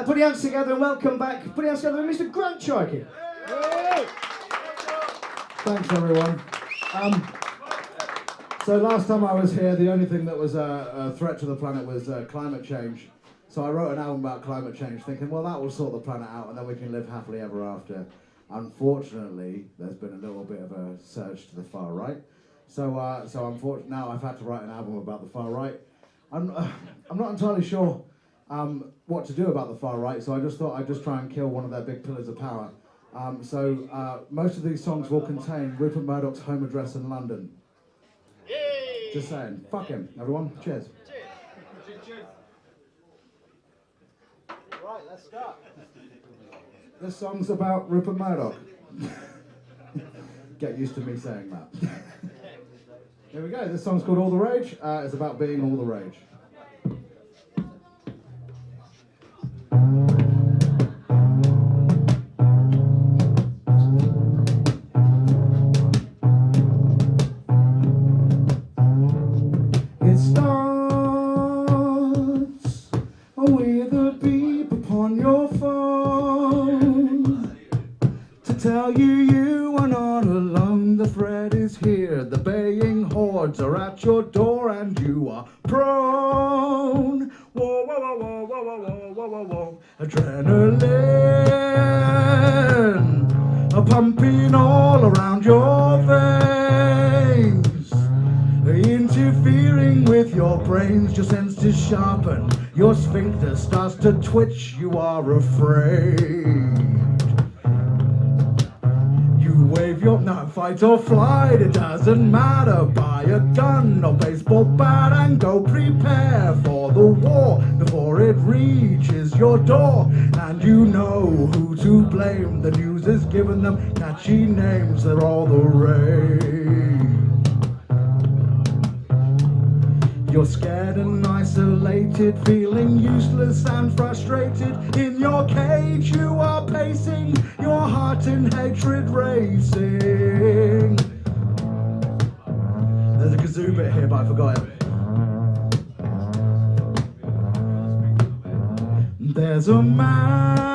Put your hands together and welcome back. Put your hands together with Mr. Grant Sharkey. Thanks, everyone. So last time I was here, the only thing that was a threat to the planet was climate change. So I wrote an album about climate change, thinking, well, that will sort the planet out, and then we can live happily ever after. Unfortunately, there's been a little bit of a surge to the far right. So unfortunately, now I've had to write an album about the far right. I'm not entirely sure what to do about the far right, so I just thought I'd just try and kill one of their big pillars of power. Most of these songs will contain Rupert Murdoch's home address in London. Yay! Just saying. Fuck him, everyone. Cheers. Cheers. Right, let's start. This song's about Rupert Murdoch. Get used to me saying that. Here we go. This song's called All the Rage. It's about being all the rage. It starts with a beep upon your phone to tell you are not alone. The threat is here. The baying hordes are at your door and you are prone. Whoa, whoa, whoa, whoa, whoa, whoa, whoa, whoa, whoa. Adrenaline pumping all around your veins, interfering with your brains. Your senses sharpen, your sphincter starts to twitch. You are afraid. You wave your fight or flight. It doesn't matter. Buy a gun or baseball bat and go prepare for the war before it reaches your door. And you know who to blame. The news has given them catchy names. They're all the rage. You're scared and isolated, feeling useless and frustrated. In your cage you are pacing, your heart in hatred racing. There's a kazoo bit here, but I forgot it. There's a man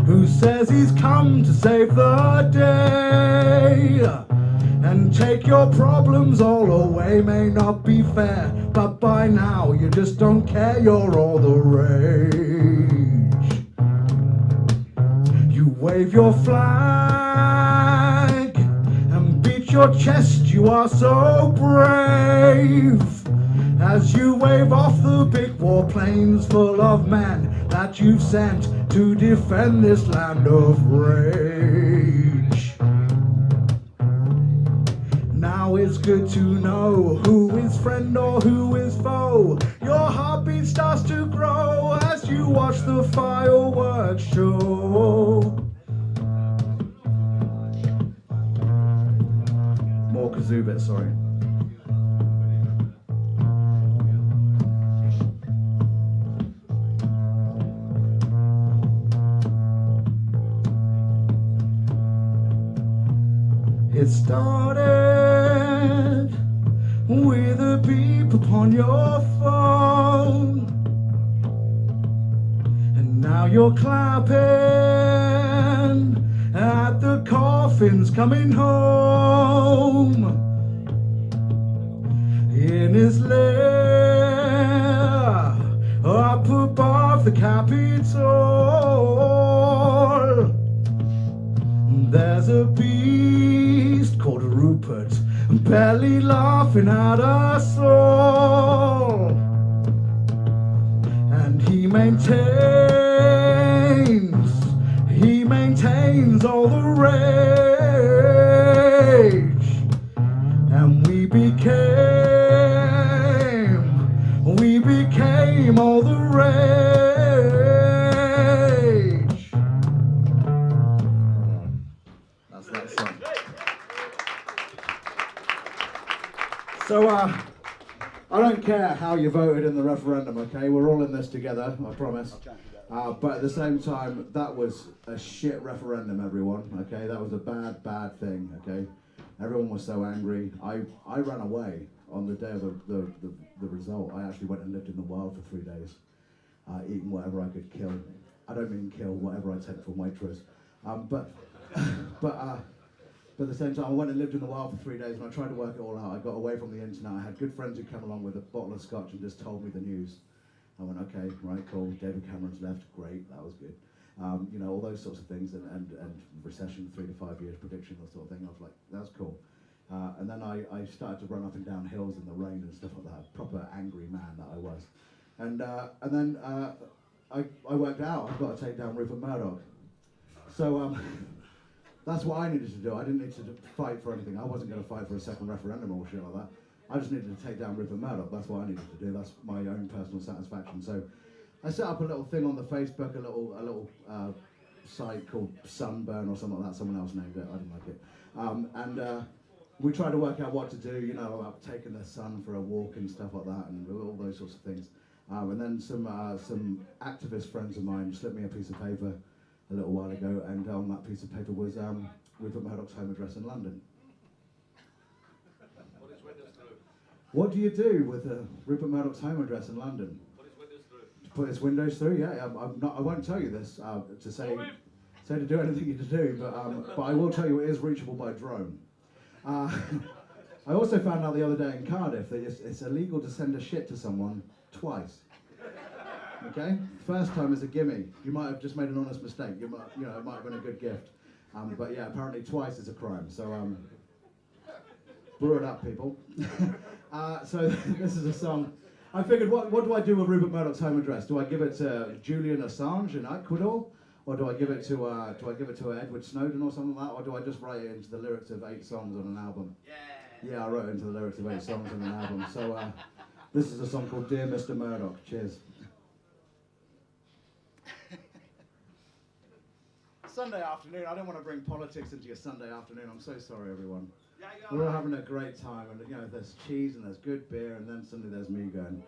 who says he's come to save the day and take your problems all away. May not be fair, but by now you just don't care. You're all the rage. You wave your flag and beat your chest. You are so brave as you wave off the big warplanes full of men that you've sent to defend this land of rage. Now it's good to know who is friend or who is foe. Your heartbeat starts to grow as you watch the fireworks show. More kazoo bits, sorry. It started with a beep upon your phone, and now you're clapping at the coffins coming home. In his lair up above the Capitol, there's a beast called Rupert, barely laughing at us all. And he maintains all the rage. And we became all the rage. That's that song. So, I don't care how you voted in the referendum, okay? We're all in this together, I promise. But at the same time, that was a shit referendum, everyone, okay? That was a bad, bad thing, okay? Everyone was so angry. I ran away on the day of the result. I actually went and lived in the wild for 3 days, eating whatever I could kill. I don't mean kill, whatever I take from Waitrose. But at the same time, I went and lived in the wild for 3 days, and I tried to work it all out. I got away from the internet. I had good friends who came along with a bottle of scotch and just told me the news. I went, okay, right, cool. David Cameron's left. Great, that was good. You know, all those sorts of things, and recession, 3 to 5 years prediction, that sort of thing. I was like, that's cool. And then I started to run up and down hills in the rain and stuff like that. Proper angry man that I was. And then I worked out. I've got to take down Rupert Murdoch. So that's what I needed to do. I didn't need to fight for anything. I wasn't going to fight for a second referendum or shit like that. I just needed to take down Rupert Murdoch. That's what I needed to do. That's my own personal satisfaction. So I set up a little thing on the Facebook, a little site called Sunburn or something like that. Someone else named it. I didn't like it. We tried to work out what to do. You know, about taking the sun for a walk and stuff like that, and all those sorts of things. And then some activist friends of mine slipped me a piece of paper a little while ago, and on that piece of paper was Rupert Murdoch's home address in London. What do you do with Rupert Murdoch's home address in London? Put his windows through? Yeah, I won't tell you this to say to do anything you to do, but I will tell you it is reachable by drone. I also found out the other day in Cardiff that it's illegal to send a shit to someone twice. Okay? First time is a gimme. You might have just made an honest mistake. It might have been a good gift. But yeah, apparently twice is a crime. So brew it up, people. So this is a song. I figured, what do I do with Rupert Murdoch's home address? Do I give it to Julian Assange in Ecuador, or do I give it to Edward Snowden or something like that, or do I just write it into the lyrics of 8 songs on an album? Yeah, I wrote it into the lyrics of 8 songs on an album. So this is a song called Dear Mr. Murdoch. Cheers. Sunday afternoon. I don't want to bring politics into your Sunday afternoon. I'm so sorry, everyone. We're all having a great time, and you know, there's cheese and there's good beer, and then suddenly there's me going,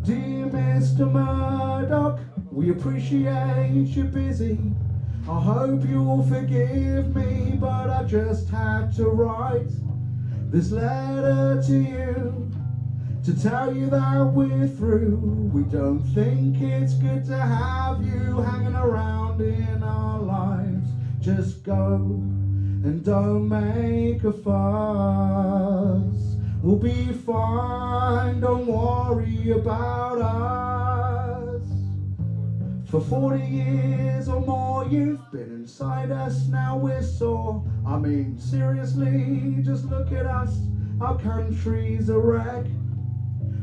Dear Mr. Murdoch, we appreciate you're busy. I hope you'll forgive me, but I just had to write this letter to you to tell you that we're through. We don't think it's good to have you hanging around in our lives. Just go and don't make a fuss. We'll be fine, don't worry about us. For 40 years or more you've been inside us, now we're sore. I mean, seriously, just look at us, our country's a wreck.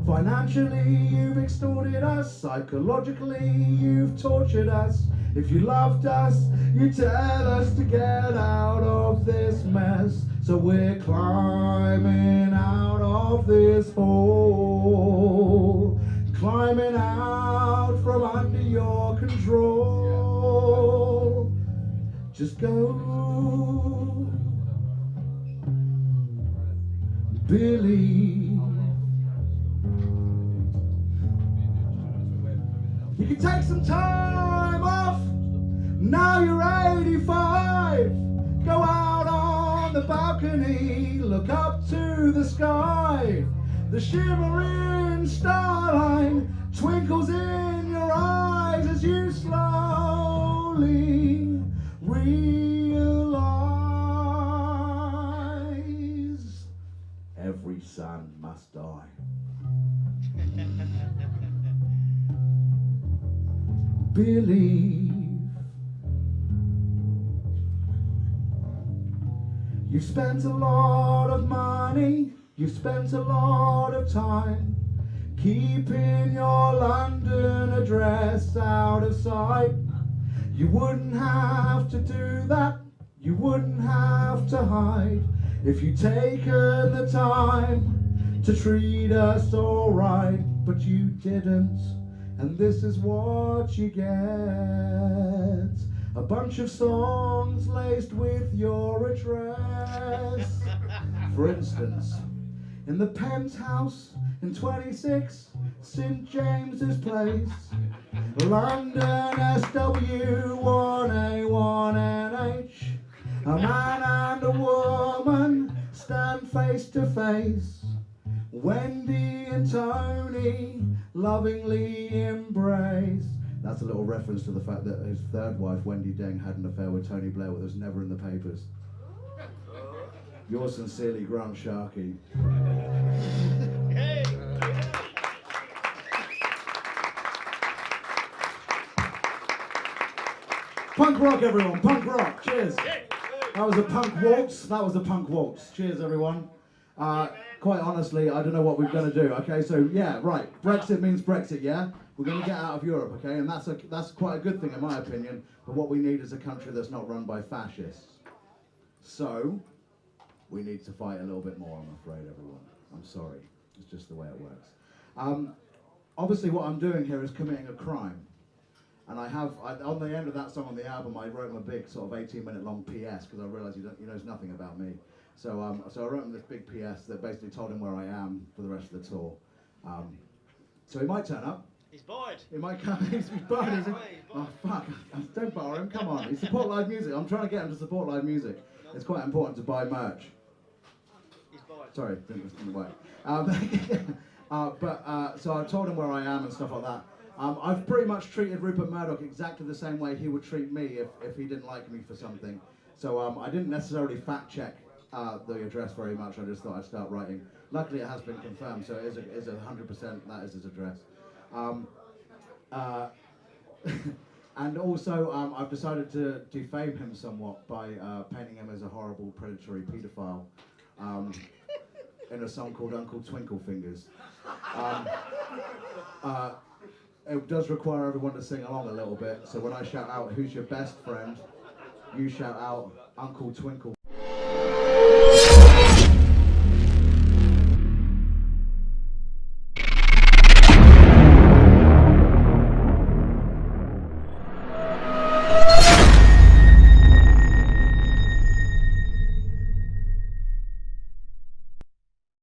Financially, you've extorted us. Psychologically, you've tortured us. If you loved us, you'd tell us to get out of this mess. So we're climbing out of this hole, climbing out from under your control. Just go, Billy. You can take some time off, now you're 85. Go out on the balcony, look up to the sky. The shimmering starline twinkles in your eyes as you slowly realize every son must die. Believe. You've spent a lot of money, you've spent a lot of time keeping your London address out of sight. You wouldn't have to do that, you wouldn't have to hide if you'd taken the time to treat us all right, but you didn't. And this is what you get. A bunch of songs laced with your address. For instance, in the penthouse in 26 St James's Place, London SW1A1NH. A man and a woman stand face to face. Wendy and Tony lovingly embrace. That's a little reference to the fact that his third wife, Wendy Deng, had an affair with Tony Blair, but it was never in the papers. Yours sincerely, Grant Sharkey. Punk rock, everyone, punk rock, cheers. That was a punk waltz, Cheers, everyone. Quite honestly, I don't know what we're going to do, okay? So, yeah, right, Brexit means Brexit, yeah? We're going to get out of Europe, okay? And that's quite a good thing, in my opinion. But what we need is a country that's not run by fascists. So, we need to fight a little bit more, I'm afraid, everyone. I'm sorry. It's just the way it works. Obviously, what I'm doing here is committing a crime. And on the end of that song on the album, I wrote him a big sort of 18-minute long PS, because I realised he knows nothing about me. So I wrote him this big PS that basically told him where I am for the rest of the tour. So he might turn up. He's bored. He might come. He's bored, is he? Oh, fuck. Don't borrow him. Come on. He support live music. I'm trying to get him to support live music. It's quite important to buy merch. He's bored. Sorry, didn't work. So I told him where I am and stuff like that. I've pretty much treated Rupert Murdoch exactly the same way he would treat me if he didn't like me for something. So I didn't necessarily fact check the address very much. I just thought I'd start writing. Luckily, it has been confirmed, so it is 100% that is his address. And also, I've decided to defame him somewhat by painting him as a horrible, predatory paedophile in a song called Uncle Twinkle Fingers. It does require everyone to sing along a little bit, so when I shout out, who's your best friend, you shout out, Uncle Twinkle.